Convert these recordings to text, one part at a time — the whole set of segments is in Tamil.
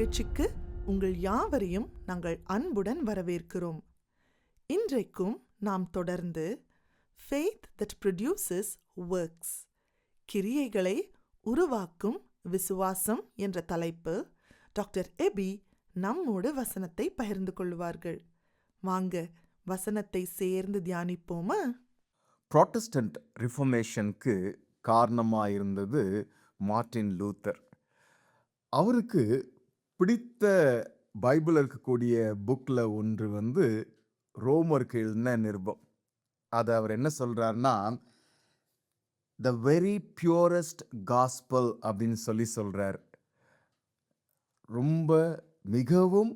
நிகழ்ச்சிக்கு உங்கள் யாவரையும் நாங்கள் அன்புடன் வரவேற்கிறோம். இன்றைக்கும் நாம் தொடர்ந்து Faith that produces works, கிரியைகளை உருவாக்கும் விசுவாசம் என்ற தலைப்பு டாக்டர் எபி நம்மோடு வசனத்தை பகிர்ந்து கொள்வார்கள். வாங்க வசனத்தை சேர்ந்து தியானிப்போமா? புராட்டஸ்டன்ட் ரிஃபர்மேஷனுக்கு காரணமாயிருந்தது மார்ட்டின் லூத்தர். அவருக்கு பிடித்த பைபிள் இருக்கக்கூடிய புக்கில் ஒன்று ரோமருக்கு எழுதின நிருபம். அதை அவர் என்ன சொல்கிறாருன்னா, த வெரி பியூரஸ்ட் காஸ்பல் அப்படின்னு சொல்கிறார். ரொம்ப மிகவும்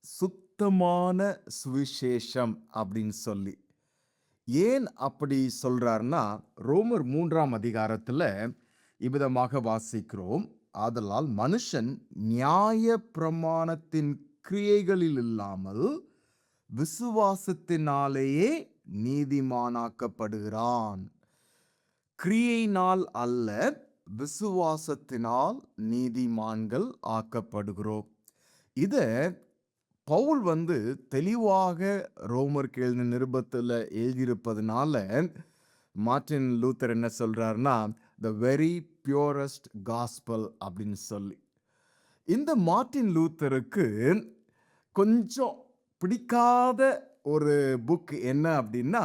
சுத்தமான சுவிசேஷம் அப்படின்னு சொல்லி. ஏன் அப்படி சொல்றாருன்னா, ரோமர் 3ஆம் அதிகாரத்தில் இவ்விதமாக வாசிக்கிறோம். ஆதலால் மனுஷன் நியாய பிரமாணத்தின் கிரியைகளில் இல்லாமல் விசுவாசத்தினாலேயே நீதிமானாக்கப்படுகிறான். கிரியையினால் அல்ல, விசுவாசத்தினால் நீதிமான்கள் ஆக்கப்படுகிறோம். இத பவுல் தெளிவாக ரோமருக்கு எழுதின நிருபத்தில் எழுதியிருப்பதனால மார்ட்டின் லூத்தர் என்ன சொல்றாருன்னா, த வெரி பியூரஸ்ட் காஸ்பல் அப்படின்னு சொல்லி. இந்த மார்ட்டின் லூத்தருக்கு கொஞ்சம் பிடிக்காத ஒரு புக் என்ன அப்படின்னா,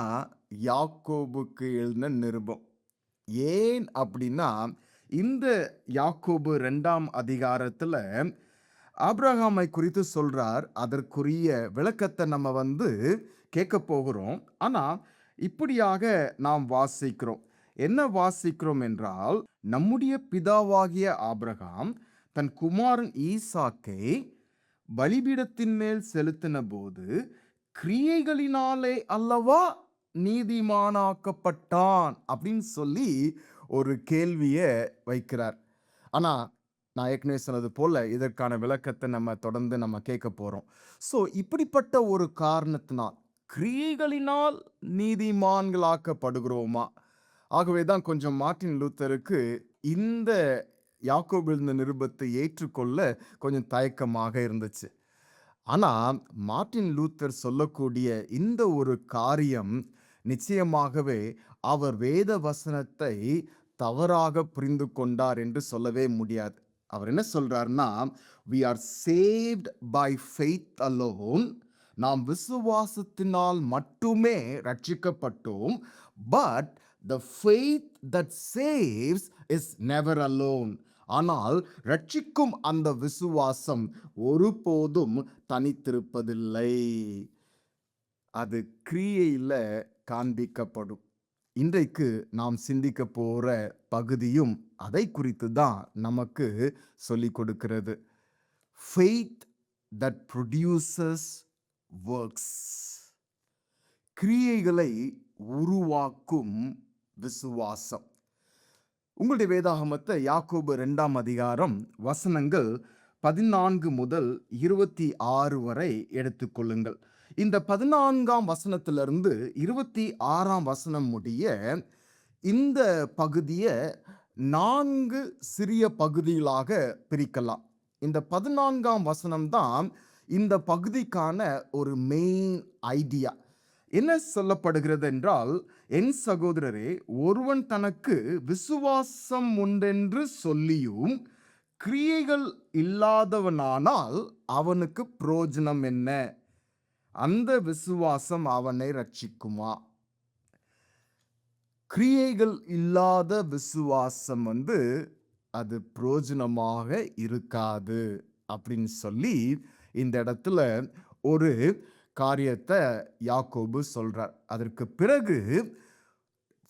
யாக்கோபுக்கு எழுதின நிருபம். ஏன் அப்படின்னா, இந்த யாக்கோபு 2ஆம் அதிகாரத்தில் ஆபிரகாமை குறித்து சொல்றார். அதற்குரிய விளக்கத்தை நம்ம கேட்க போகிறோம். ஆனால் இப்படியாக நாம் வாசிக்கிறோம். என்ன வாசிக்கிறோம் என்றால், நம்முடைய பிதாவாகிய ஆபிரகாம் தன் குமாரன் ஈசாக்கை பலிபீடத்தின் மேல் செலுத்தின போது கிரியைகளினாலே அல்லவா நீதிமானாக்கப்பட்டான் அப்படின்னு சொல்லி ஒரு கேள்வியை வைக்கிறார். ஆனால் நான் ஏற்கனவே சொன்னது போல இதற்கான விளக்கத்தை நம்ம தொடர்ந்து கேட்க போகிறோம். ஸோ இப்படிப்பட்ட ஒரு காரணத்தினால் கிரியைகளினால் நீதிமான்களாக்கப்படுகிறோமா? ஆகவே தான் கொஞ்சம் மார்ட்டின் லூத்தருக்கு இந்த யாக்கோபு எழுதின நிருபத்தை ஏற்றுக்கொள்ள கொஞ்சம் தயக்கமாக இருந்துச்சு. ஆனால் மார்ட்டின் லூத்தர் சொல்லக்கூடிய இந்த ஒரு காரியம் நிச்சயமாகவே அவர் வேத வசனத்தை தவறாக புரிந்து கொண்டார் என்று சொல்லவே முடியாது. அவர் என்ன சொல்றாருன்னா, we are saved by faith alone, நாம் விசுவாசத்தினால் மட்டுமே ரட்சிக்கப்பட்டோம். But the faith that saves is never alone. ஆனால் ரட்சிக்கும் அந்த விசுவாசம் ஒருபோதும் தனித்திருப்பதில்லை. அது கிரியையில காண்பிக்கப்படும். இன்றைக்கு நாம் சிந்திக்க போற பகுதியும் அதை குறித்து தான் நமக்கு சொல்லிக் கொடுக்கிறது. Faith that produces works, கிரியைகளை உருவாக்கும் விசுவாசம். உங்களுடைய வேதாகமத்தை யாக்கோபு 2ஆம் அதிகாரம் வசனங்கள் 14 முதல் 26 வரை எடுத்துக்கொள்ளுங்கள். இந்த 14ஆம் வசனத்திலிருந்து 26ஆம் வசனம் முடிய இந்த பகுதியை 4 சிறிய பகுதிகளாக பிரிக்கலாம். இந்த 14ஆம் வசனம் தான் இந்த பகுதிக்கான ஒரு மெயின் ஐடியா. என்ன சொல்லப்படுகிறது என்றால், என் சகோதரரே, ஒருவன் தனக்கு விசுவாசம் உண்டென்று சொல்லியும் கிரியைகள் இல்லாதவனானால் அவனுக்கு பிரயோஜனம் என்ன? அந்த விசுவாசம் அவனை ரட்சிக்குமா? கிரியைகள் இல்லாத விசுவாசம் அது பிரயோஜனமாக இருக்காது அப்படின்னு சொல்லி இந்த இடத்துல ஒரு காரியத்தை யாக்கோபு சொல்றார். அதற்கு பிறகு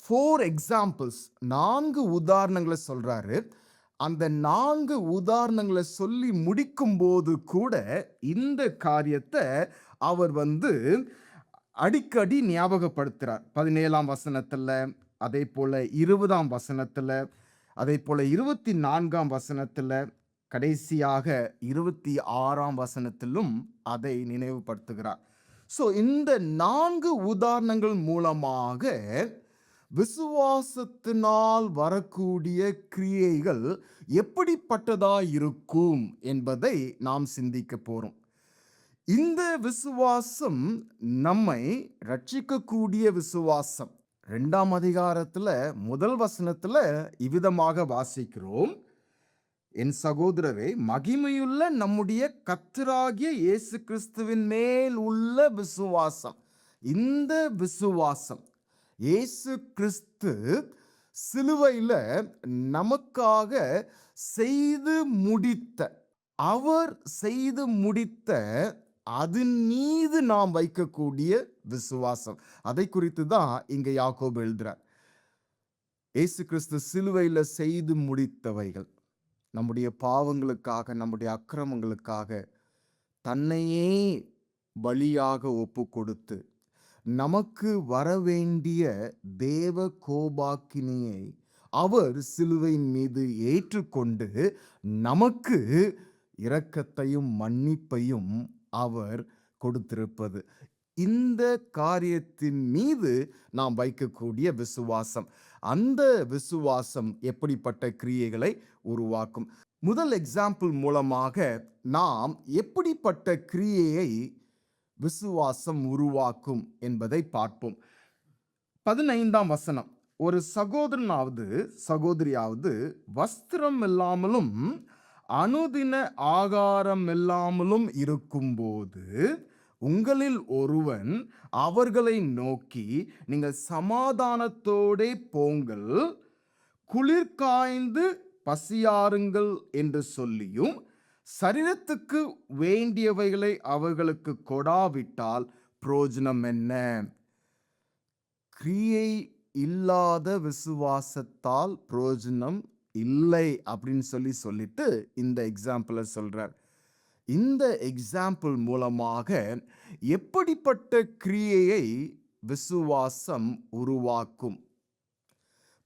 4 எக்ஸாம்பிள்ஸ், 4 உதாரணங்களை சொல்றாரு. அந்த 4 உதாரணங்களை சொல்லி முடிக்கும் போது கூட இந்த காரியத்தை அவர் அடிக்கடி ஞாபகப்படுத்துறார். 17ஆம் வசனத்துல, அதே போல 20ஆம் வசனத்துல, அதே போல 24ஆம் வசனத்துல, கடைசியாக 26ஆம் வசனத்திலும் அதை நினைவுபடுத்துகிறார். ஸோ இந்த 4 உதாரணங்கள் மூலமாக விசுவாசத்தினால் வரக்கூடிய கிரியைகள் எப்படிப்பட்டதா இருக்கும் என்பதை நாம் சிந்திக்க போறோம். இந்த விசுவாசம் நம்மை ரட்சிக்கக்கூடிய விசுவாசம். 2ஆம் அதிகாரத்துல முதல் வசனத்துல இவ்விதமாக வாசிக்கிறோம். என் சகோதரரே, மகிமையுள்ள நம்முடைய கர்த்தராகிய இயேசு கிறிஸ்துவின் மேல் உள்ள விசுவாசம். இந்த விசுவாசம் இயேசு கிறிஸ்து சிலுவையில நமக்காக செய்து முடித்த, அவர் செய்து முடித்த அதன் மீது நாம் வைக்கக்கூடிய விசுவாசம். அதை குறித்து தான் இங்க யாக்கோபு எழுதுறார். இயேசு கிறிஸ்து சிலுவையில செய்து முடித்தவைகள், நம்முடைய பாவங்களுக்காக, நம்முடைய அக்கிரமங்களுக்காக தன்னையே பலியாக ஒப்பு கொடுத்து நமக்கு வரவேண்டிய தேவ கோபாக்கினியை அவர் சிலுவையின் மீது ஏற்றுக்கொண்டு நமக்கு இரக்கத்தையும் மன்னிப்பையும் அவர் கொடுத்திருப்பது. இந்த காரியத்தின் மீது நாம் வைக்கக்கூடிய விசுவாசம். அந்த விசுவாசம் எப்படிப்பட்ட கிரியைகளை உருவாக்கும்? முதல் எக்ஸாம்பிள் மூலமாக நாம் எப்படிப்பட்ட கிரியையை விசுவாசம் உருவாக்கும் என்பதை பார்ப்போம். 15ஆம் வசனம். ஒரு சகோதரனாவது சகோதரியாவது வஸ்திரம் இல்லாமலும் அனுதின ஆகாரம் இல்லாமலும் இருக்கும்போது உங்களில் ஒருவன் அவர்களை நோக்கி, நீங்கள் சமாதானத்தோடே போங்கள், குளிர் காய்ந்து பசியாருங்கள் என்று சொல்லியும் சரீரத்துக்கு வேண்டியவைகளை அவர்களுக்கு கொடாவிட்டால் பிரயோஜனம் என்ன? கிரியை இல்லாத விசுவாசத்தால் பிரயோஜனம் இல்லை அப்படின்னு சொல்லிட்டு இந்த எக்ஸாம்பிளை சொல்றார். இந்த எக்ஸாம்பிள் மூலமாக எப்படிப்பட்ட கிரியையை விசுவாசம் உருவாக்கும்?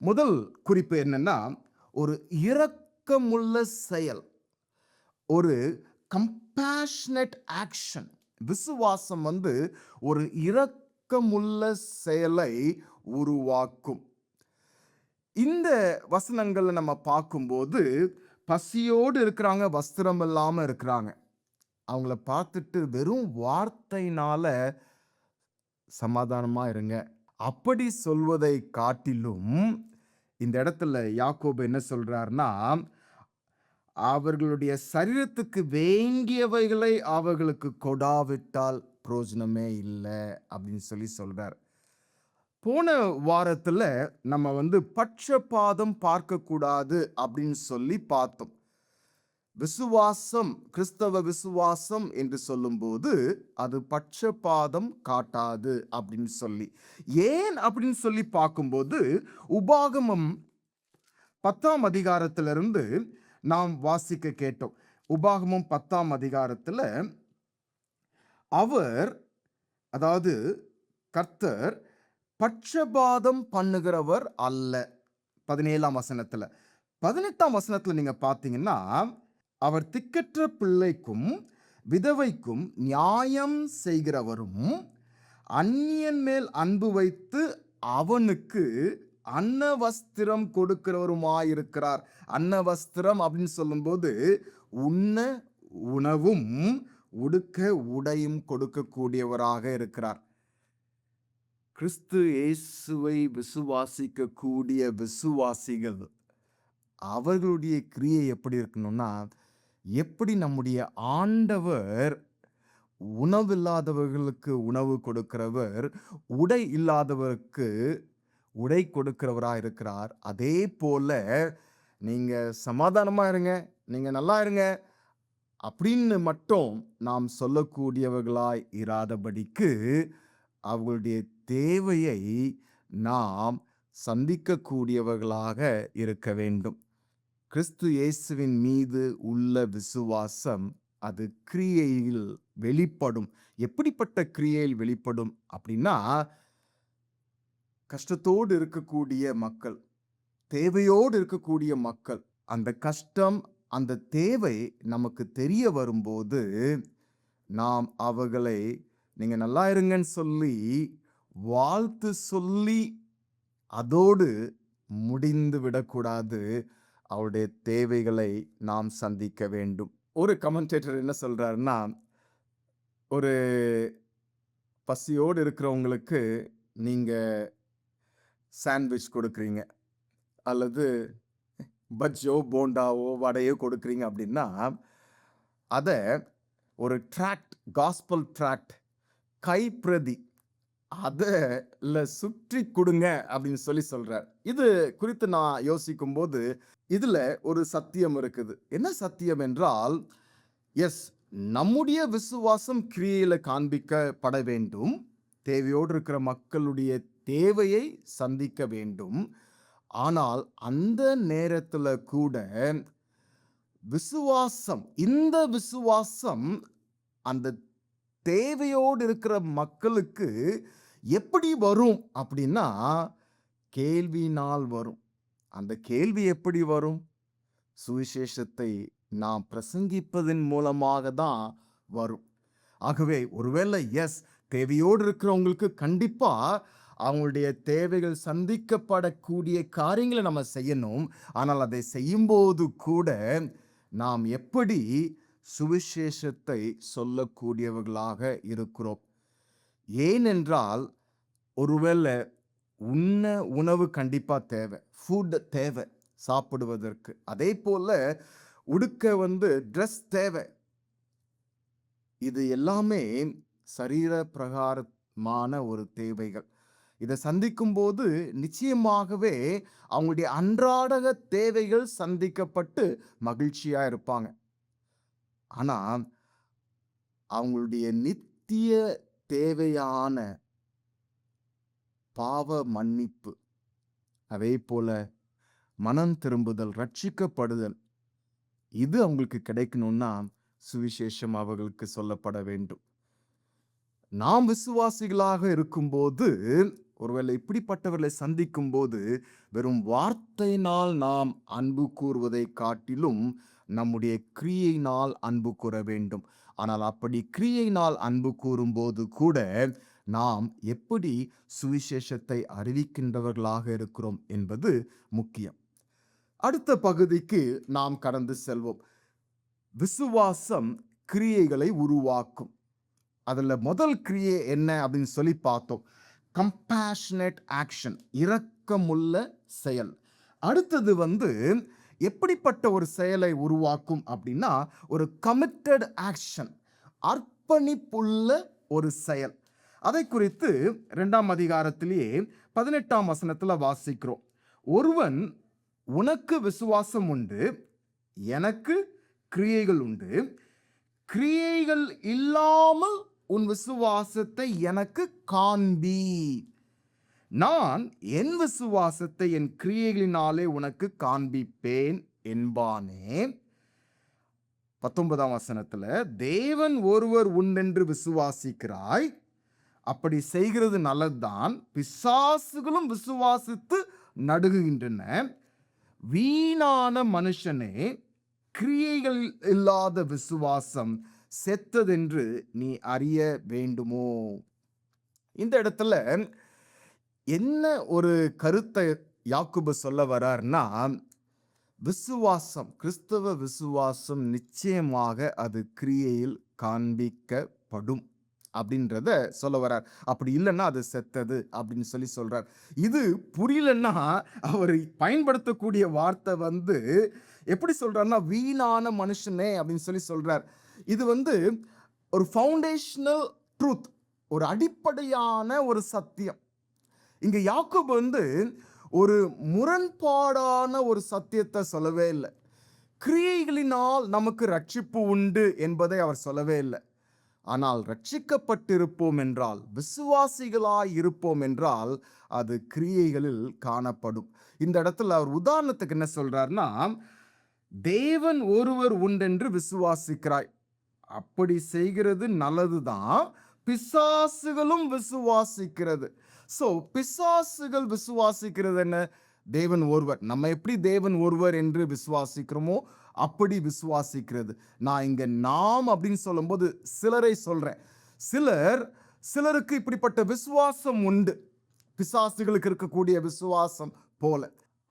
முதல் குறிப்பு என்னன்னா, ஒரு இரக்கமுள்ள செயல், ஒரு கம்பேஷனட் ஆக்ஷன். விசுவாசம் ஒரு இரக்கமுள்ள செயலை உருவாக்கும். இந்த வசனங்களை நம்ம பார்க்கும்போது பசியோடு இருக்கிறாங்க, வஸ்திரம் இல்லாம இருக்கிறாங்க. அவங்கள பார்த்துட்டு வெறும் வார்த்தையினால சமாதானமா இருங்க அப்படி சொல்வதை காட்டிலும் இந்த இடத்துல யாக்கோபு என்ன சொல்றாருன்னா, அவர்களுடைய சரீரத்துக்கு வேண்டியவைகளை அவர்களுக்கு கொடாவிட்டால் பிரயோஜனமே இல்லை அப்படின்னு சொல்றார். போன வாரத்துல நம்ம பட்சபாதம் பார்க்கக்கூடாது அப்படின்னு பார்த்தோம். விசுவாசம், கிறிஸ்தவ விசுவாசம் என்று சொல்லும்போது அது பட்சபாதம் காட்டாது அப்படின்னு ஏன் அப்படின்னு பார்க்கும்போது, உபாகமம் 10ஆம் அதிகாரத்திலிருந்து நாம் வாசிக்க கேட்டோம். உபாகமம் 10ஆம் அதிகாரத்துல அதாவது கர்த்தர் பட்சபாதம் பண்ணுகிறவர் அல்ல. 17ஆம் வசனத்துல. 18ஆம் வசனத்துல நீங்க பார்த்தீங்கன்னா, அவர் திக்கற்ற பிள்ளைக்கும் விதவைக்கும் நியாயம் செய்கிறவரும் அந்நியன் மேல் அன்பு வைத்து அவனுக்கு அன்னவஸ்திரம் கொடுக்கிறவருமாயிருக்கிறார். அன்னவஸ்திரம் அப்படின்னு சொல்லும்போது உண்ண உணவும் உடுக்க உடையும் கொடுக்கக்கூடியவராக இருக்கிறார். கிறிஸ்து இயேசுவை விசுவாசிக்கக்கூடிய விசுவாசிகள், அவர்களுடைய கிரியை எப்படி இருக்கணும்னா, எப்படி நம்முடைய ஆண்டவர் உணவில்லாதவர்களுக்கு உணவு கொடுக்கிறவர், உடை இல்லாதவருக்கு உடை கொடுக்கிறவராக இருக்கிறார். அதே போல நீங்க சமாதானமா இருங்க, நீங்க நல்லா இருங்க அப்படின்னு மட்டும் நாம் சொல்லக்கூடியவர்களாய் இராதபடிக்கு அவர்களுடைய தேவையை நாம் சந்திக்கக்கூடியவர்களாக இருக்க வேண்டும். கிறிஸ்து இயேசுவின் மீது உள்ள விசுவாசம் அது கிரியையில் வெளிப்படும். எப்படிப்பட்ட கிரியையில் வெளிப்படும் அப்படின்னா, கஷ்டத்தோடு இருக்கக்கூடிய மக்கள், தேவையோடு இருக்கக்கூடிய மக்கள், அந்த கஷ்டம், அந்த தேவை நமக்கு தெரிய வரும்போது நாம் அவர்களை நீங்க நல்லா இருங்கன்னு சொல்லி வாழ்த்து சொல்லி அதோடு முடிந்து விடக்கூடாது. அவருடைய தேவைகளை நாம் சந்திக்க வேண்டும். ஒரு கமெண்டேட்டர் என்ன சொல்றாருன்னா, ஒரு பசியோடு இருக்கிறவங்களுக்கு நீங்க சாண்ட்விச் கொடுக்குறீங்க, அல்லது பஜ்ஜோ, போண்டாவோ, வடையோ கொடுக்குறீங்க அப்படின்னா, அத ஒரு ட்ராக்ட், காஸ்பல் ட்ராக்ட், கைப்பிரதி அதுல சுற்றி கொடுங்க அப்படின்னு சொல்றார். இது குறித்து நான் யோசிக்கும்போது, இதுல ஒரு சத்தியம் இருக்குது. என்ன சத்தியம் என்றால், எஸ், நம்முடைய விசுவாசம் கிரியையில காண்பிக்கப்பட வேண்டும். தேவையோடு இருக்கிற மக்களுடைய தேவையை சந்திக்க வேண்டும். ஆனால் அந்த நேரத்துல கூட இந்த விசுவாசம் அந்த தேவையோடு இருக்கிற மக்களுக்கு எப்படி வரும் அப்படின்னா, கேள்வியினால் வரும். அந்த கேள்வி எப்படி வரும்? சுவிசேஷத்தை நாம் பிரசங்கிப்பதன் மூலமாக தான் வரும். ஆகவே ஒருவேளை தேவையோடு இருக்கிறவங்களுக்கு கண்டிப்பா அவங்களுடைய தேவைகள் சந்திக்கப்படக்கூடிய காரியங்களை நம்ம செய்யணும். ஆனால் அதை செய்யும்போது கூட நாம் எப்படி சுவிசேஷத்தை சொல்லக்கூடியவர்களாக இருக்கிறோம்? ஏனென்றால், ஒருவேளை உணவு கண்டிப்பா தேவை, ஃபுட் தேவை சாப்பிடுவதற்கு. அதே போல உடுக்க ட்ரெஸ் தேவை. இது எல்லாமே சரீர பிரகாரமான ஒரு தேவைகள். இதை சந்திக்கும் போது நிச்சயமாகவே அவங்களுடைய அன்றாட தேவைகள் சந்திக்கப்பட்டு மகிழ்ச்சியா இருப்பாங்க. ஆனா அவங்களுடைய நித்திய தேவையான பாவ மன்னிப்பு, அதே போல மனம் திரும்புதல், ரட்சிக்கப்படுதல், இது அவங்களுக்கு கிடைக்கணும்னா சுவிசேஷம் அவர்களுக்கு சொல்லப்பட வேண்டும். நாம் விசுவாசிகளாக இருக்கும்போது, ஒருவேளை இப்படிப்பட்டவர்களை சந்திக்கும் போது, வெறும் வார்த்தையினால் நாம் அன்பு கூறுவதை காட்டிலும் நம்முடைய கிரியையினால் அன்பு கூற வேண்டும். ஆனால் அப்படி கிரியையினால் அன்பு கூறும்போது கூட நாம் எப்படி சுவிசேஷத்தை அறிவிக்கின்றவர்களாக இருக்கிறோம் என்பது முக்கியம். அடுத்த பகுதிக்கு நாம் கடந்து செல்வோம். விசுவாசம் கிரியைகளை உருவாக்கும். அதுல முதல் கிரியை என்ன அப்படின்னு சொல்லி பார்த்தோம். கம்பேஷனேட் ஆக்ஷன், இரக்கமுள்ள செயல். அடுத்தது எப்படிப்பட்ட ஒரு செயலை உருவாக்கும் அப்படின்னா, ஒரு கமிட்டட் ஆக்ஷன், அர்ப்பணிப்புள்ள ஒரு செயல். அதை குறித்து 2ஆம் அதிகாரத்திலேயே 18ஆம் வசனத்துல வாசிக்கிறோம். ஒருவன் உனக்கு விசுவாசம் உண்டு, எனக்கு கிரியைகள் உண்டு. கிரியைகள் இல்லாமல் உன் விசுவாசத்தை எனக்கு காண்பி. நான் என் விசுவாசத்தை என் கிரியைகளினாலே உனக்கு காண்பிப்பேன் என்பானே. 19ஆம் வசனத்துல, தேவன் ஒருவர் உண்டென்று விசுவாசிக்கிறாய், அப்படி செய்கிறது நல்லதுதான். பிசாசுகளும் விசுவாசித்து நடுங்குகின்றன. வீணான மனுஷனே, கிரியைகள் இல்லாத விசுவாசம் செத்ததென்று நீ அறிய வேண்டுமோ. இந்த இடத்துல என்ன ஒரு கருத்தை யாக்கோபு சொல்ல வர்றார்னா, விசுவாசம், கிறிஸ்தவ விசுவாசம் நிச்சயமாக அது கிரியையில் காண்பிக்கப்படும் அப்படின்றத சொல்ல வர்றார். அப்படி இல்லைன்னா அது செத்தது அப்படின்னு சொல்றார். இது புரியலன்னா அவர் பயன்படுத்தக்கூடிய வார்த்தை எப்படி சொல்றாருன்னா, வீணான மனுஷனே அப்படின்னு சொல்றார். இது ஒரு ஃபவுண்டேஷனல் ட்ரூத், ஒரு அடிப்படையான ஒரு சத்தியம். இங்க யாக்கோபு ஒரு முரண்பாடான ஒரு சத்தியத்தை சொல்லவே இல்லை. கிரியைகளினால் நமக்கு ரட்சிப்பு உண்டு என்பதை அவர் சொல்லவே இல்லை. ஆனால் ரட்சிக்கப்பட்டிருப்போம் என்றால், விசுவாசிகளாய் இருப்போம் என்றால், அது கிரியைகளில் காணப்படும். இந்த இடத்துல அவர் உதாரணத்துக்கு என்ன சொல்றாருன்னா, தேவன் ஒருவர் உண்டென்று விசுவாசிக்கிறாய், அப்படி செய்கிறது நல்லதுதான். பிசாசுகளும் விசுவாசிக்கிறது. சோ பிசாசுகள் விசுவாசிக்கிறது என்ன? தேவன் ஒருவர். நம்ம எப்படி தேவன் ஒருவர் என்று விசுவாசிக்கிறோமோ அப்படி விசுவாசிக்கிறது. நான் இங்க நாம் அப்படின்னு சொல்லும்போது சிலரை சொல்றேன். சிலருக்கு இப்படிப்பட்ட விசுவாசம் உண்டு. பிசாசுகளுக்கு இருக்கக்கூடிய விசுவாசம் போல.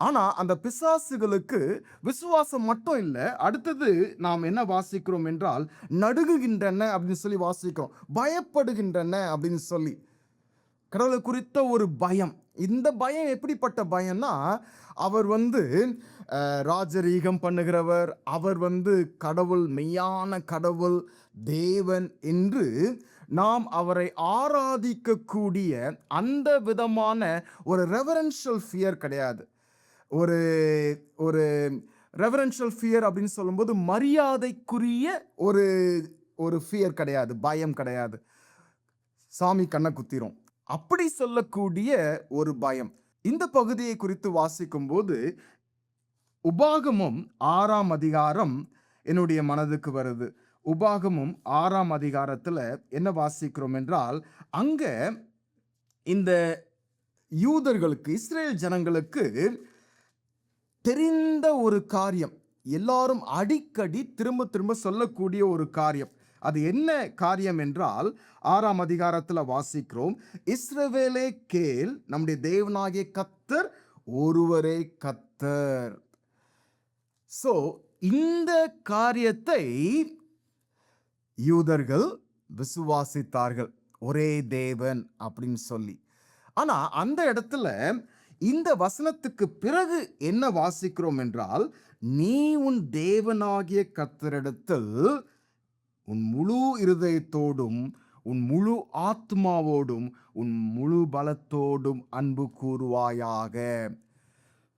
ஆனா அந்த பிசாசுகளுக்கு விசுவாசம் மட்டும் இல்ல, அடுத்தது நாம் என்ன வாசிக்கிறோம் என்றால், நடுங்குகின்றன அப்படின்னு சொல்லி வாசிக்கிறோம். பயப்படுகின்றன அப்படின்னு சொல்லி. கடவுளை குறித்த ஒரு பயம். இந்த பயம் எப்படிப்பட்ட பயம்னா, அவர் ராஜரீகம் பண்ணுகிறவர், அவர் கடவுள், மெய்யான கடவுள், தேவன் என்று நாம் அவரை ஆராதிக்கக்கூடிய அந்த விதமான ஒரு ரெவரன்ஷியல் ஃபியர் கிடையாது. ஒரு ஒரு ரெவரன்ஷியல் ஃபியர் அப்படின்னு சொல்லும்போது மரியாதைக்குரிய ஒரு ஒரு ஃபியர் கிடையாது, பயம் கிடையாது. சாமி கண்ணை குத்திரும் அப்படி சொல்லக்கூடிய ஒரு பயம். இந்த பகுதியை குறித்து வாசிக்கும் போது உபாகமம் 6ஆம் அதிகாரம் என்னுடைய மனதுக்கு வருது. உபாகமம் 6ஆம் அதிகாரத்துல என்ன வாசிக்கிறோம் என்றால், அங்க இந்த யூதர்களுக்கு, இஸ்ரேல் ஜனங்களுக்கு தெரிந்த ஒரு காரியம், எல்லாரும் அடிக்கடி திரும்ப திரும்ப சொல்லக்கூடிய ஒரு காரியம். அது என்ன காரியம் என்றால், 6ஆம் அதிகாரத்துல வாசிக்கிறோம், இஸ்ரவேலே கேள், நம்முடைய தேவனாகிய கர்த்தர் ஒருவரே கர்த்தர். சோ இந்த காரியத்தை யூதர்கள் விசுவாசித்தார்கள், ஒரே தேவன் அப்படின்னு சொல்லி. ஆனா அந்த இடத்துல இந்த வசனத்துக்கு பிறகு என்ன வாசிக்கிறோம் என்றால், நீ உன் தேவனாகிய கர்த்தரிடத்தில் உன் முழு இருதயத்தோடும், உன் முழு ஆத்மாவோடும், உன் முழு பலத்தோடும் அன்பு கூறுவாயாக.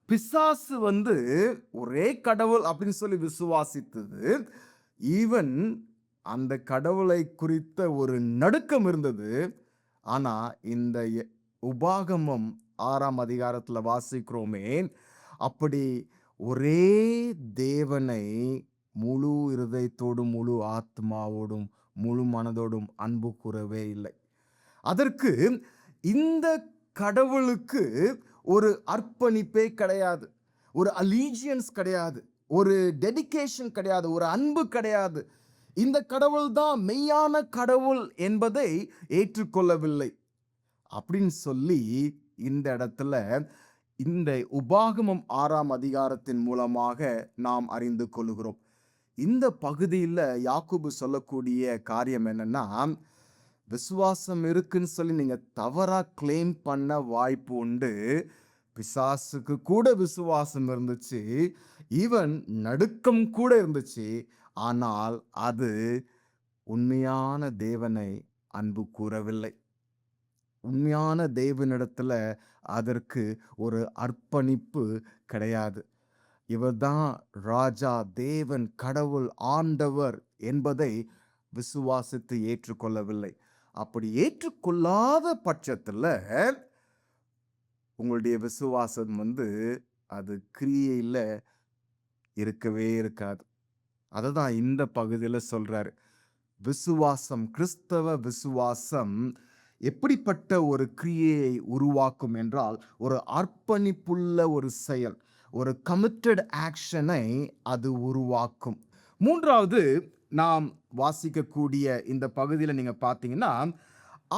பிசாசு ஒரே கடவுள் அப்படின்னு சொல்லி விசுவாசித்தது. ஈவன் அந்த கடவுளை குறித்த ஒரு நடுக்கம் இருந்தது. ஆனா இந்த உபாகமம் 6ஆம் அதிகாரத்துல வாசிக்கிறோமே, அப்படி ஒரே தேவனை முழு இருதயத்தோடும், முழு ஆத்மாவோடும், முழு மனதோடும் அன்பு கூறவே இல்லை. அதற்கு இந்த கடவுளுக்கு ஒரு அர்ப்பணிப்பே கிடையாது, ஒரு அலீஜியன்ஸ் கிடையாது, ஒரு டெடிகேஷன் கிடையாது, ஒரு அன்பு கிடையாது. இந்த கடவுள் தான் மெய்யான கடவுள் என்பதை ஏற்றுக்கொள்ளவில்லை அப்படின்னு சொல்லி இந்த இடத்துல இந்த உபாகமம் 6ஆம் அதிகாரத்தின் மூலமாக நாம் அறிந்து கொள்கிறோம். இந்த பகுதியில் யாக்கோபு சொல்லக்கூடிய காரியம் என்னன்னா, விசுவாசம் இருக்குன்னு சொல்லி நீங்க தவறா கிளைம் பண்ண வாய்ப்பு உண்டு. பிசாசுக்கு கூட விசுவாசம் இருந்துச்சு, ஈவன் நடுக்கம் கூட இருந்துச்சு. ஆனால் அது உண்மையான தேவனை அன்பு கூறவில்லை. உண்மையான தேவனிடத்துல அதற்கு ஒரு அர்ப்பணிப்பு கிடையாது. இவர்தான் ராஜா, தேவன், கடவுள், ஆண்டவர் என்பதை விசுவாசித்து ஏற்றுக்கொள்ளவில்லை. அப்படி ஏற்றுக்கொள்ளாத பட்சத்துல உங்களுடைய விசுவாசம் அது கிரியையில இருக்கவே இருக்காது. அததான் இந்த பகுதியில சொல்றாரு. விசுவாசம், கிறிஸ்தவ விசுவாசம் எப்படிப்பட்ட ஒரு கிரியையை உருவாக்கும் என்றால், ஒரு அர்ப்பணிப்புள்ள ஒரு செயல், ஒரு கமிட்டட் ஆக்ஷனை அது உருவாக்கும். மூன்றாவது நாம் வாசிக்கக்கூடிய இந்த பகுதியில் நீங்க பார்த்தீங்கன்னா,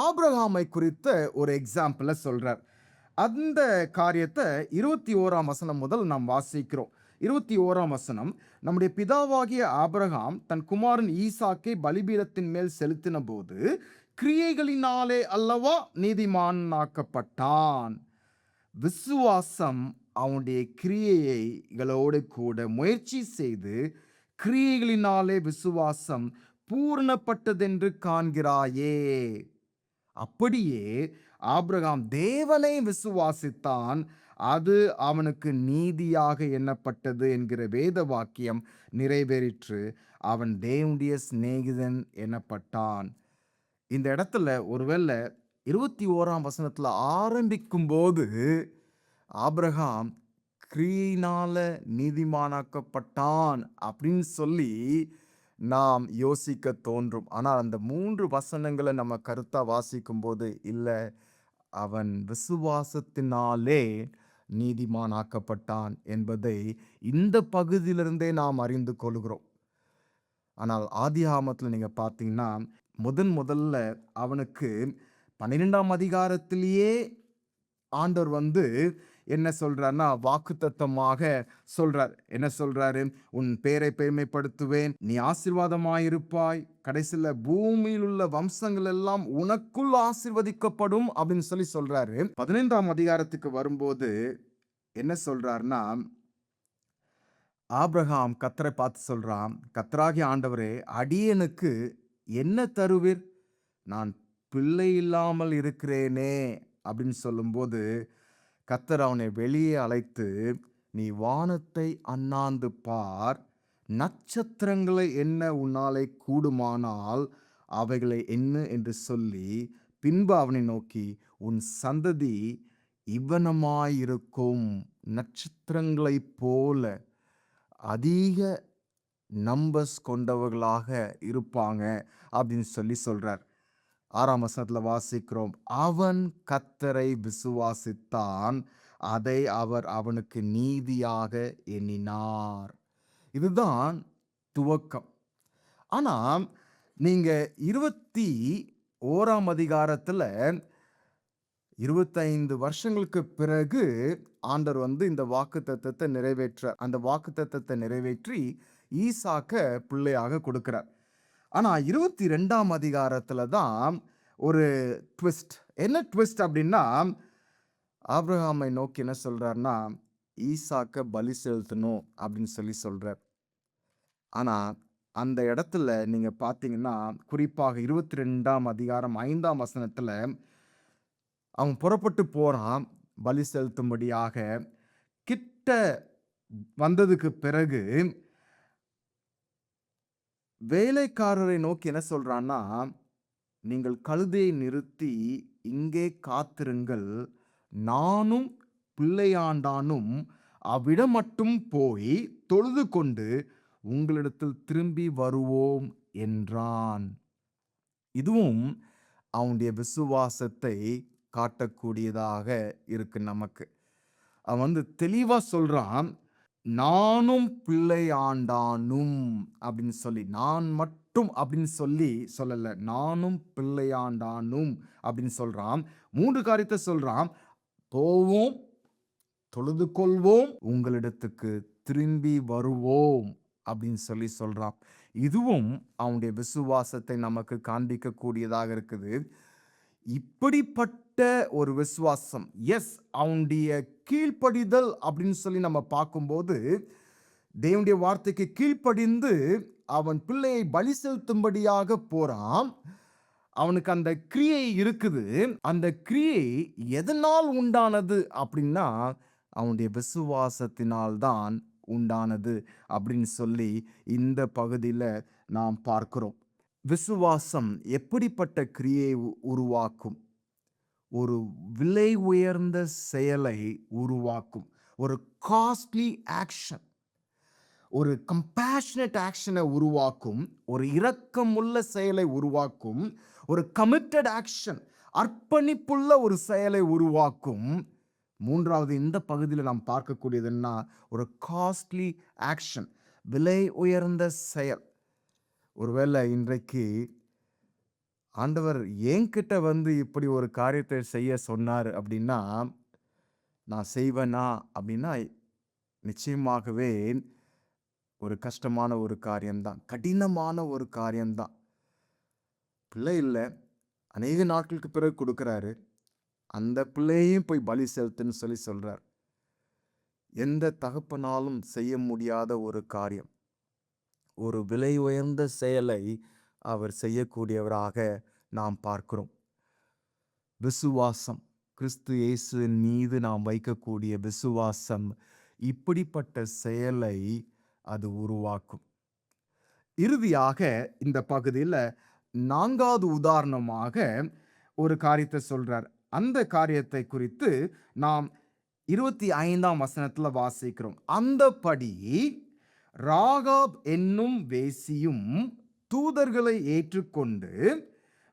ஆபிரகாமை குறித்த ஒரு எக்ஸாம்பிள சொல்றார். அந்த காரியத்தை 21ஆம் வசனம் முதல் நாம் வாசிக்கிறோம். 21ஆம் வசனம், நம்முடைய பிதாவாகிய ஆபிரகாம் தன் குமாரன் ஈசாக்கை பலிபீடத்தின் மேல் செலுத்தின போது கிரியைகளினாலே அல்லவா நீதிமானாக்கப்பட்டான். விசுவாசம் அவனுடைய கிரியைகளோடு கூட முயற்சி செய்து கிரியைகளினாலே விசுவாசம் பூர்ணப்பட்டதென்று காண்கிறாயே. அப்படியே ஆபிரகாம் தேவனை விசுவாசித்தான், அது அவனுக்கு நீதியாக எண்ணப்பட்டது என்கிற வேத வாக்கியம் நிறைவேறிற்று. அவன் தேவனுடைய சிநேகிதன் எனப்பட்டான். இந்த இடத்துல ஒருவேளை 21ஆம் வசனத்துல ஆரம்பிக்கும் போது ஆபிரகாம் கிரியினால நீதிமானாக்கப்பட்டான் அப்படின்னு சொல்லி நாம் யோசிக்க தோன்றும். ஆனால் அந்த 3 வசனங்களை நம்ம கருத்தா வாசிக்கும் போது இல்லை, அவன் விசுவாசத்தினாலே நீதிமானாக்கப்பட்டான் என்பதை இந்த பகுதியிலிருந்தே நாம் அறிந்து கொள்கிறோம். ஆனால் ஆதியாகமத்தில் நீங்க பார்த்தீங்கன்னா, முதல்ல அவனுக்கு 12ஆம் அதிகாரத்திலேயே ஆண்டவர் என்ன சொல்றாருன்னா, வாக்குத்தத்தமாக சொல்றார். என்ன சொல்றாரு? உன் பேரை பெருமைப்படுத்துவேன், நீ ஆசீர்வாதமாயிருப்பாய், கடைசில பூமியில் உள்ள வம்சங்கள் எல்லாம் உனக்குள் ஆசீர்வதிக்கப்படும் அப்படின்னு சொல்றாரு. 15ஆம் அதிகாரத்துக்கு வரும்போது என்ன சொல்றாருன்னா, ஆபிரகாம் கர்த்தரை பார்த்து சொல்றான், கர்த்தராகிய ஆண்டவரே, அடியேனுக்கு என்ன தருவீர்? நான் பிள்ளை இல்லாமல் இருக்கிறேனே அப்படின்னு சொல்லும்போது, கர்த்தர் அவனை வெளியே அழைத்து, நீ வானத்தை அண்ணாந்து பார், நட்சத்திரங்களை எண்ண உன்னாலே கூடுமானால் அவைகளை எண்ணு என்று சொல்லி, பின்பு அவனை நோக்கி, உன் சந்ததி இவ்வனமாயிருக்கும், நட்சத்திரங்களைப் போல அதிக நம்பர்ஸ் கொண்டவர்களாக இருப்பாங்க அப்படின்னு சொல்றார். 6ஆம் வசனத்துல வாசிக்கிறோம், அவன் கர்த்தரை விசுவாசித்தான், அதை அவர் அவனுக்கு நீதியாக எண்ணினார். இதுதான் துவக்கம். ஆனா நீங்க 21ஆம் அதிகாரத்துல 25 வருஷங்களுக்கு பிறகு ஆண்டவர் இந்த வாக்குத்தத்தத்தை நிறைவேற்றார். அந்த வாக்குத்தத்தத்தை நிறைவேற்றி ஈசாக்க பிள்ளையாக கொடுக்கிறார். ஆனா 22ஆம் அதிகாரத்துல தான் ஒரு ட்விஸ்ட். என்ன ட்விஸ்ட் அப்படின்னா, ஆபிரகாமை நோக்கி என்ன சொல்றாருன்னா, ஈசாக்க பலி செலுத்தணும் அப்படின்னு சொல்றார். ஆனா அந்த இடத்துல நீங்க பார்த்தீங்கன்னா, குறிப்பாக 22ஆம் அதிகாரம் 5ஆம் வசனத்துல அவன் புறப்பட்டு போறான் பலி செலுத்தும்படியாக. கிட்ட வந்ததுக்கு பிறகு வேலைக்காரரை நோக்கி என்ன சொல்றான்னா, நீங்கள் கழுதையை நிறுத்தி இங்கே காத்திருங்கள், நானும் பிள்ளையாண்டானும் அவ்விடம் மட்டும் போய் தொழுது கொண்டு உங்களிடத்தில் திரும்பி வருவோம் என்றான். இதுவும் அவனுடைய விசுவாசத்தை காட்டக்கூடியதாக இருக்கு நமக்கு. அவன் தெளிவா சொல்றான், நானும் பிள்ளையாண்டானும் அப்படின்னு சொல்லி, நான் மட்டும் அப்படின்னு சொல்லல, நானும் பிள்ளையாண்டானும் அப்படின்னு சொல்றான். 3 காரியத்தை சொல்றான். போவோம், தொழுது கொள்வோம், உங்களிடத்துக்கு திரும்பி வருவோம் அப்படின்னு சொல்றான். இதுவும் அவனுடைய விசுவாசத்தை நமக்கு காண்பிக்க கூடியதாக இருக்குது. இப்படிப்பட்ட ஒரு விசுவாசம், எஸ், அவனுடைய கீழ்ப்படிதல் அப்படின்னு நம்ம பார்க்கும்போது, தேவனுடைய வார்த்தைக்கு கீழ்ப்படிந்து அவன் பிள்ளையை பலி செலுத்தும்படியாக போறான். அவனுக்கு அந்த கிரியை இருக்குது. அந்த கிரியை எதனால் உண்டானது அப்படின்னா, அவனுடைய விசுவாசத்தினால் தான் உண்டானது அப்படின்னு இந்த பகுதியில நாம் பார்க்கிறோம். விசுவாசம் எப்படிப்பட்ட கிரியை உருவாக்கும்? ஒரு விலை உயர்ந்த செயலை உருவாக்கும். ஒரு காஸ்ட்லி ஆக்ஷன், ஒரு கம்பேஷனட் ஆக்ஷனை உருவாக்கும். ஒரு இரக்கமுள்ள செயலை உருவாக்கும். ஒரு கமிட்டட் ஆக்ஷன், அர்ப்பணிப்புள்ள ஒரு செயலை உருவாக்கும். 3வது இந்த பகுதியில் நாம் பார்க்கக்கூடியது என்ன? ஒரு காஸ்ட்லி ஆக்ஷன், விலை உயர்ந்த செயல். ஒருவேளை இன்றைக்கு ஆண்டவர் என்கிட்ட இப்படி ஒரு காரியத்தை செய்ய சொன்னார் அப்படின்னா, நான் செய்வேனா அப்படின்னா, நிச்சயமாகவே ஒரு கஷ்டமான ஒரு காரியம்தான், கடினமான ஒரு காரியம்தான். பிள்ளை இல்லை, அநேக நாட்களுக்கு பிறகு கொடுக்குறாரு. அந்த பிள்ளையையும் போய் பலி செலுத்துன்னு சொல்றார். எந்த தகப்பனாலும் செய்ய முடியாத ஒரு காரியம். ஒரு விலை உயர்ந்த செயலை அவர் செய்யக்கூடியவராக நாம் பார்க்கிறோம். விசுவாசம், கிறிஸ்து இயேசுவின் மீது நாம் வைக்கக்கூடிய விசுவாசம் இப்படிப்பட்ட செயலை அது உருவாக்கும். இறுதியாக இந்த பகுதியில் 4வது உதாரணமாக ஒரு காரியத்தை சொல்றார். அந்த காரியத்தை குறித்து நாம் 25ஆம் வசனத்துல வாசிக்கிறோம். அந்தபடி ராகாப் என்னும் வேசியும் தூதர்களை ஏற்றுக்கொண்டு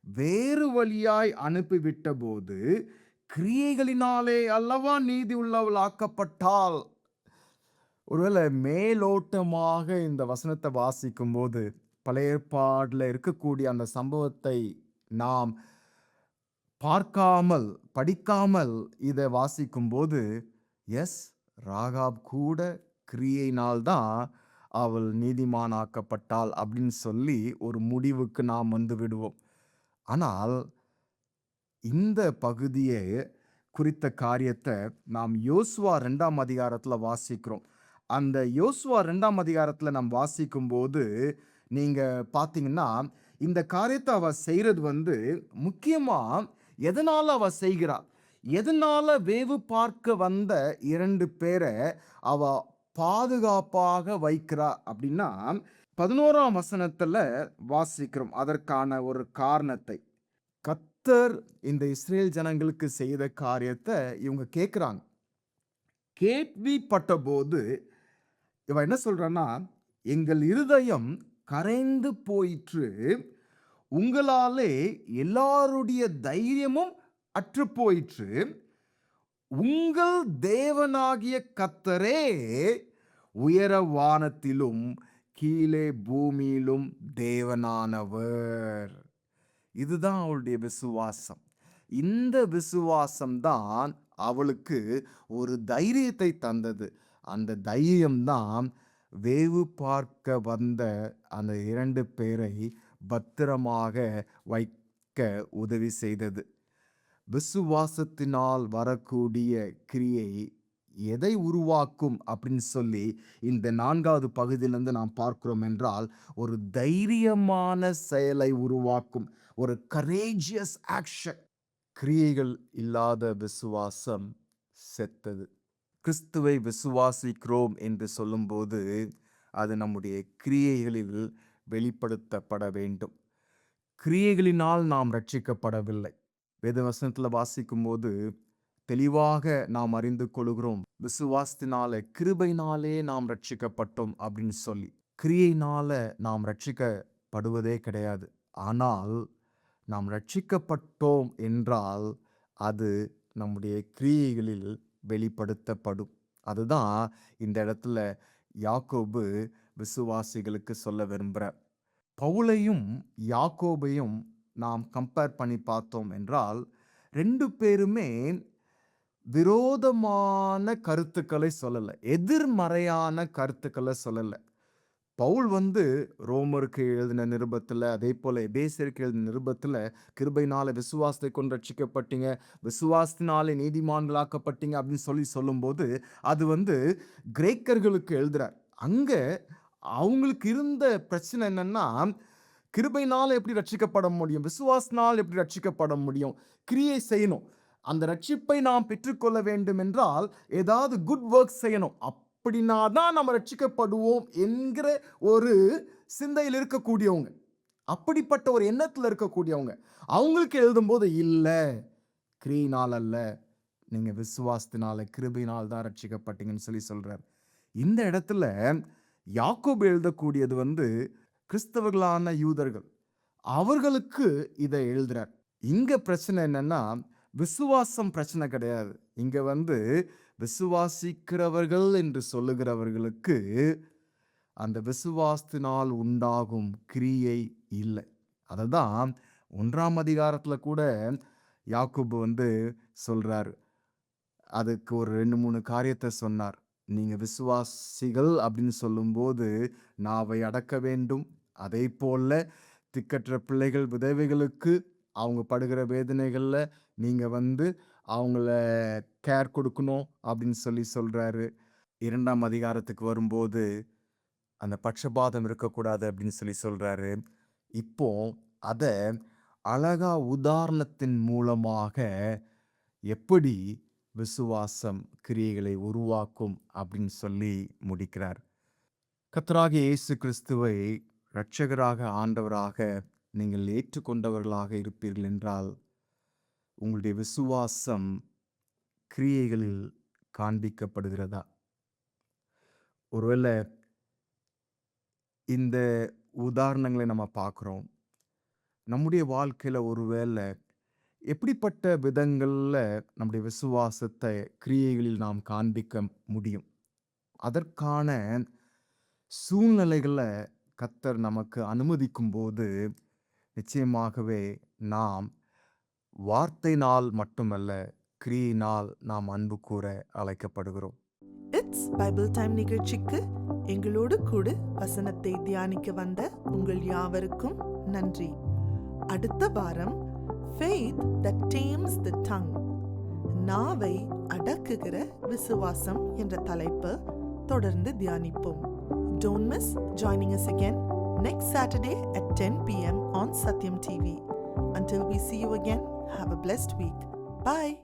வேறு வழியாய் அனுப்பிவிட்ட போது கிரியைகளினாலே அல்லவா நீதி உள்ளவளாக்கப்பட்டாள். ஒருவேளை மேலோட்டமாக இந்த வசனத்தை வாசிக்கும் போது பழைய ஏற்பாடுல இருக்கக்கூடிய அந்த சம்பவத்தை நாம் பார்க்காமல், படிக்காமல் இதை வாசிக்கும்போது, எஸ், ராகாப் கூட கிரியையினால் தான் அவள் நீதிமானாக்கப்பட்டாள் அப்படின்னு சொல்லி ஒரு முடிவுக்கு நாம் வந்து விடுவோம். ஆனால் இந்த பகுதியை குறித்த காரியத்தை நாம் யோசுவா 2ஆம் அதிகாரத்துல வாசிக்கிறோம். அந்த யோசுவா 2ஆம் அதிகாரத்துல நாம் வாசிக்கும்போது நீங்க பார்த்தீங்கன்னா, இந்த காரியத்தை அவ செய்றது வந்து முக்கியமா எதனால அவ செய்கிறா? எதனால வேவு பார்க்க வந்த 2 பேர அவ பாதுகாப்பாக வைக்கிறா அப்படின்னா, 11ஆம் வசனத்துல வாசிக்கிறோம் அதற்கான ஒரு காரணத்தை. கர்த்தர் இந்த இஸ்ரேல் ஜனங்களுக்கு செய்த காரியத்தை இவங்க கேட்குறாங்க. கேள்விப்பட்டபோது இவ என்ன சொல்றான்னா, எங்கள் இருதயம் கரைந்து போயிற்று, உங்களாலே எல்லாருடைய தைரியமும் அற்று போயிற்று, உங்கள் தேவனாகிய கர்த்தரே உயர வானத்திலும் கீழே பூமியிலும் தேவனானவர். இதுதான் அவளுடைய விசுவாசம். இந்த விசுவாசம் தான் அவளுக்கு ஒரு தைரியத்தை தந்தது. அந்த தைரியம்தான் வேவு பார்க்க வந்த அந்த 2 பேரை பத்திரமாக வைக்க உதவி செய்தது. விசுவாசத்தினால் வரக்கூடிய கிரியை எதை உருவாக்கும் அப்படின்னு சொல்லி இந்த 4வது பகுதியிலிருந்து நாம் பார்க்கிறோம் என்றால், ஒரு தைரியமான செயலை உருவாக்கும். ஒரு கரேஜியஸ் ஆக்ஷன். கிரியைகள் இல்லாத விசுவாசம் செத்தது. கிறிஸ்துவை விசுவாசிக்கிறோம் என்று சொல்லும்போது அது நம்முடைய கிரியைகளில் வெளிப்படுத்தப்பட வேண்டும். கிரியைகளினால் நாம் ரட்சிக்கப்படவில்லை. வேதவசனத்தில் வாசிக்கும்போது தெளிவாக நாம் அறிந்து கொள்கிறோம், விசுவாசத்தினால கிருபையினாலே நாம் ரட்சிக்கப்பட்டோம் அப்படின்னு சொல்லி. கிரியையினால நாம் ரட்சிக்கப்படுவதே கிடையாது. ஆனால் நாம் ரட்சிக்கப்பட்டோம் என்றால் அது நம்முடைய கிரியைகளில் வெளிப்படுத்தப்படும். அதுதான் இந்த இடத்துல யாக்கோபு விசுவாசிகளுக்கு சொல்ல விரும்புகிறார். பவுலையும் யாக்கோபையும் நாம் கம்பேர் பண்ணி பார்த்தோம் என்றால் 2 பேருமே விரோதமான கருத்துக்களை சொல்லலை, எதிர்மறையான கருத்துக்களை சொல்லலை. பவுல் வந்து ரோமருக்கு எழுதின நிருபத்தில், அதே போல எபேசியருக்கு எழுதின நிருபத்தில் கிருபையினால விசுவாசத்தை கொண்டு ரட்சிக்கப்பட்டீங்க, விசுவாசத்தினாலே நீதிமான்களாக்கப்பட்டீங்க அப்படின்னு சொல்லும்போது அது வந்து கிரேக்கர்களுக்கு எழுதுறார். அங்கே அவங்களுக்கு இருந்த பிரச்சனை என்னன்னா, கிருபையினால் எப்படி ரட்சிக்கப்பட முடியும், விசுவாசனால் எப்படி ரட்சிக்கப்பட முடியும், கிரியை செய்யணும், அந்த ரட்சிப்பை நாம் பெற்றுக்கொள்ள வேண்டும் என்றால் ஏதாவது குட் ஒர்க் செய்யணும், அப்படின்னா தான் நம்ம ரட்சிக்கப்படுவோம் என்கிற ஒரு சிந்தையில் இருக்கக்கூடியவங்க, அப்படிப்பட்ட ஒரு எண்ணத்தில் இருக்கக்கூடியவங்க. அவங்களுக்கு எழுதும்போது இல்லை, கிரியினால் அல்ல, நீங்க விசுவாசத்தினால கிருபையினால் தான் ரட்சிக்கப்பட்டீங்கன்னு சொல்லி சொல்றார். இந்த இடத்துல யாக்கோபு எழுதக்கூடியது வந்து கிறிஸ்தவர்களான யூதர்கள், அவர்களுக்கு இதை எழுதுறார். இங்க பிரச்சனை என்னன்னா, விசுவாசம் பிரச்சனை கிடையாது. இங்க வந்து விசுவாசிக்கிறவர்கள் என்று சொல்லுகிறவர்களுக்கு அந்த விசுவாசத்தினால் உண்டாகும் கிரியை இல்லை. அததான் 1ஆம் அதிகாரத்துல கூட யாக்கோபு வந்து சொல்றாரு. அதுக்கு ஒரு 2-3 காரியத்தை சொன்னார். நீங்க விசுவாசிகள் அப்படின்னு சொல்லும்போது நாவை அடக்க வேண்டும். அதே போல திக்கற்ற பிள்ளைகள் விதவைகளுக்கு அவங்க படுகிற வேதனைகள்ல நீங்க வந்து அவங்கள கேர் கொடுக்கணும் அப்படின்னு சொல்லி சொல்றாரு. 2ஆம் அதிகாரத்துக்கு வரும்போது அந்த பட்சபாதம் இருக்கக்கூடாது அப்படின்னு சொல்லி சொல்றாரு. இப்போ அத அழகா உதாரணத்தின் மூலமாக எப்படி விசுவாசம் கிரியைகளை உருவாக்கும் அப்படின்னு சொல்லி முடிக்கிறார். கர்த்தராகிய இயேசு கிறிஸ்துவை இரட்சகராக, ஆண்டவராக நீங்கள் ஏற்றுக்கொண்டவர்களாக இருப்பீர்கள் என்றால் உங்களுடைய விசுவாசம் கிரியைகளில் காண்பிக்கப்படுகிறதா? ஒருவேளை இந்த உதாரணங்களை நம்ம பார்க்குறோம். நம்முடைய வாழ்க்கையில் ஒருவேளை எப்படிப்பட்ட விதங்களில் நம்முடைய விசுவாசத்தை கிரியைகளில் நாம் காண்பிக்க முடியும்? அதற்கான சூழ்நிலைகளை கர்த்தர் நமக்கு அனுமதிக்கும் போது நிச்சயமாகவே நாம் வார்த்தையினால் மட்டுமல்ல, கிரியினால் நாம் அன்பு கூற அழைக்கப்படுகிறோம். இட்ஸ் பைபிள் டைம் நிகழ்ச்சிக்கு எங்களோடு கூட வசனத்தை தியானிக்க வந்த உங்கள் யாவருக்கும் நன்றி. அடுத்த வாரம் faith that tames the tongue, நாவை அடக்குகிற விசுவாசம் என்ற தலைப்பு தொடர்ந்து தியானிப்போம். Don't miss joining us again next Saturday at 10 p.m. on Satyam TV. Until we see you again, have a blessed week. Bye.